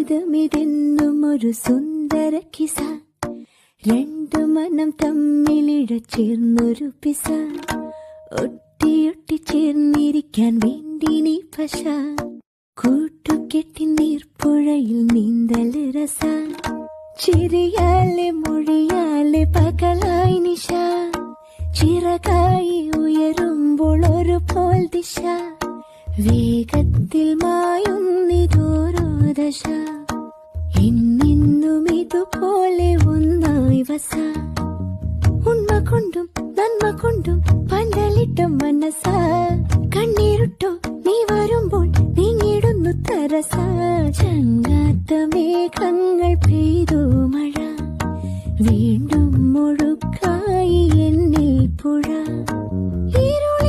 ജീവിതമിതെന്നും ഒരു സുന്ദര കിസ, രണ്ടു മനം തമ്മിലിഴ ചേർന്നൊരു പിസ, ഒട്ടിയൊട്ടി ചേർന്നിരിക്കാൻ വേണ്ടി നീ പശ, കൂട്ടുകെട്ടി നീർപ്പുഴയിൽ നീന്തൽ രസ, ചിരിയാലെ മൊഴിയാലെ പകലായി നിശ, ചിറകായി ഉയരുമ്പോൾ ഒരു പോൽ ദിശ, വേഗത്തിൽ മായുന്നിതോരോ ദശ, ഇന്നിന്നും ഇതുപോലെ ഒന്നായി വസ, ഉണ്മ കൊണ്ടും നന്മ കൊണ്ടും പന്തലിട്ട മനസ, കണ്ണീരുട്ടോ നീ വരുമ്പോൾ നീങ്ങിടുന്നു തരസ, ചങ്ങാത്ത മേഘങ്ങൾ പെയ്തു മഴ, വീണ്ടും മുഴുക്കായി എന്നിൽ പുഴ, ഇരുള